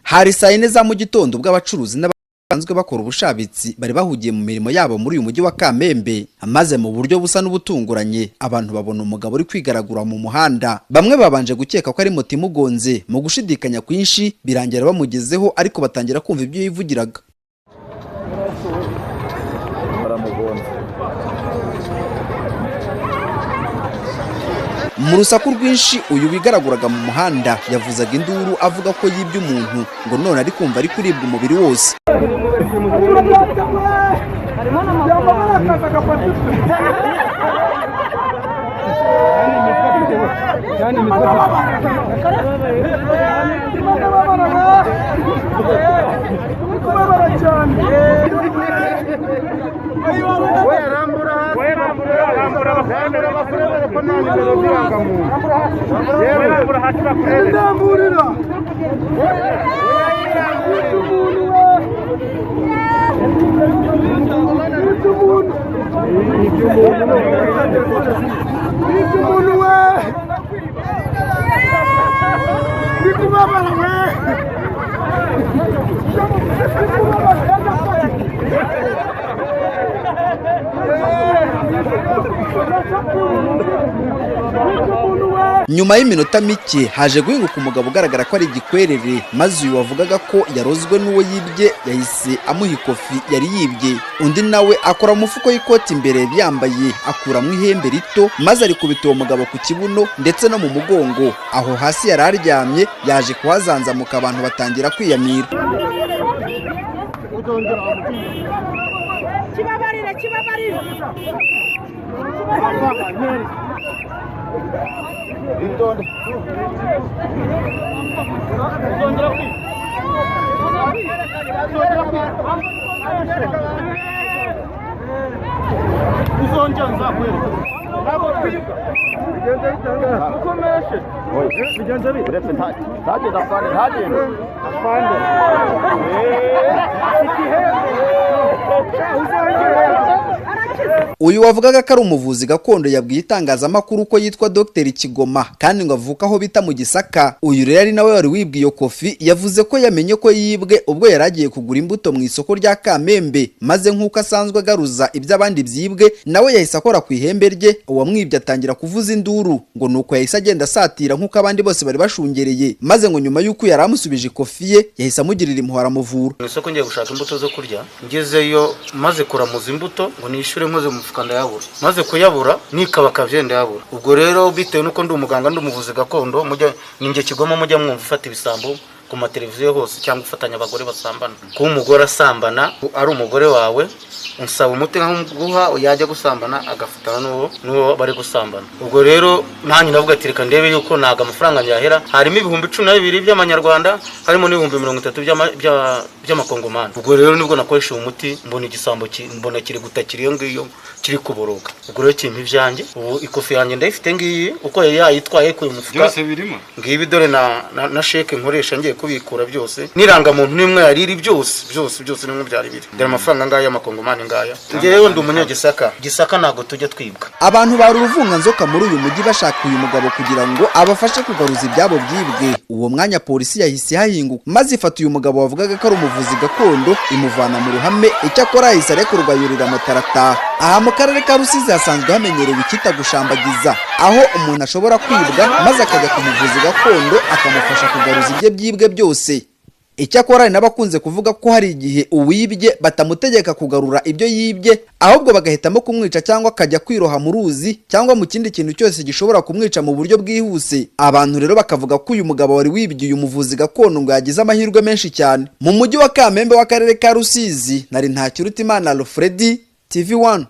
Hari saa 4 za mu gitondo ubwo abacuruzi n'abanzwe bakora ubushabitsi bari bahugiye mu mirimo yabo muri uyu mujyi wa Kamembe, amaze mu buryo busa n'ubutunguranye abantu babona umugabo uri kwigaragura mu muhanda. Bamwe babanje gukeka ko ari moto imugonze, mu gushidikanya kwinshi birangira bamugezeho ariko batangira kumva ibyo yivugiraga. Mu rusaku rwinshi uyu wigaraguraga mu muhanda yavuzaga induru avuga ko yibye umuntu ngo none ari kumva ari kuribwa umubiri wose. Nyuma y'iminota mike haje guhinguka umugabo ugaragara ko ari igikwerere, maze uyu wavugaga ko yarozwe n'uwo yibye yahise amuha ikofi yari yibye. Undi nawe akora mu mufuko y'ikoti imbere yambaye akura mu ihembe rito, maze ari kubita uwo mugabo ku kibuno ndetse no mu mugongo. Aho hasi yari aryamye yaje kuhazanzamuka abantu batangira kwiyamira. Uyu wavugaga ko ari umuvuzi gakondo yabwiye itangazamakuru ko yitwa Dr Kigoma kandi ngo avuka aho bita mu Gisaka. Uyu rero ari nawe wari wibwiye iyo kofi yavuze ko yamenye ko yibwe ubwo yaragiye kugura imbuto mu isoko rya Kamembe, maze nk'uko asanzwe agaruza iby'abandi byibwe nawe yahise akora ku ihembe rye. Uwamwibye atangira kuvuza induru ngo nuko yahise agenda asatira nk'uko abandi bose bari bashungereye, maze ngo nyuma y'uko yari amusubije ikofi ye yahise amugirira impuhwe aramuvura. Mu isoko ngiye gushaka imbuto zo kurya, ngezeyo maze kuramuza imbuto ngo nishure nkoze mu mufuka ndayabura, maze kuyabura nikabaka vyende yabura. Ubwo rero bitewe nuko ndi umuganga ndi umuvuzi gakondo mujya ninge Kigoma mujya mwumva ufata ibisambo ku mateleviziyo hose cyangwa ufatanya abagore basambana. Ku umugore asambana ari umugore wawe unsaba umuti nkaguha yajya gusambana agafatana n'uwo bari gusambana. Ubwo rero nanyi navuga ati reka ndebe yuko naga amafaranga yahera, harimo ibihumbi 12 by'amanyarwanda, harimo n'ibihumbi 30 by'amakongomani. Ubwo rero nibwo nakoresha umuti mbona igisambo mbona kiri gutakira iyo ngiyo kiri kuboroga. Ubwo rero kimpi byanjye ubu ikofi yanjye ndayifite ngiyi uko yayitwaye ku mufuka byose birimo ngibi dore na sheke nkoresha ngiye kubikura byose niranga muntu nimwe yariri byose nimwe byari biri. Dore amafaranga ngaya y'amakongomani ngaya. Ngewe ndi umunyagisaka, Gisaka nago tujya twibwa. Abantu bari uruvunga nzoka muri uyu mujyi bashaka uyu mugabo kugira ngo abafashe kugaruza ibyabo byibwe. Uwo mwanya polisi yahise hahinguka maze ifata uyu mugabo wavugaga ko ari umuvuzi gakondo imuvana mu ruhame. Icyakora yahise arekurwa yurira motarata. Aha mu karere ka Rusizi hasanzwe hamenyerewe ikita gushambagiza, aho umuntu ashobora kwibwa maze akajya ku muvuzi gakondo akamufasha kugaruza ibye byibwe byose. Icyakora n'abakunze kuvuga ko hari igihe uwibye batamutegeka kugarura ibyo yibye, ahubwo bagahitamo kumwica cyangwa akajya kwiroha mu ruzi cyangwa mu kindi kintu cyose gishobora kumwica mu buryo bwihuse. Abantu rero bakavuga ko uyu mugabo wari wibye uyu muvuzi gakondo ngo yagize amahirwe menshi cyane. Mu mujyi wa Kamembe w'akarere ka Rusizi nari Ntakirutimana Alfredi, TV1.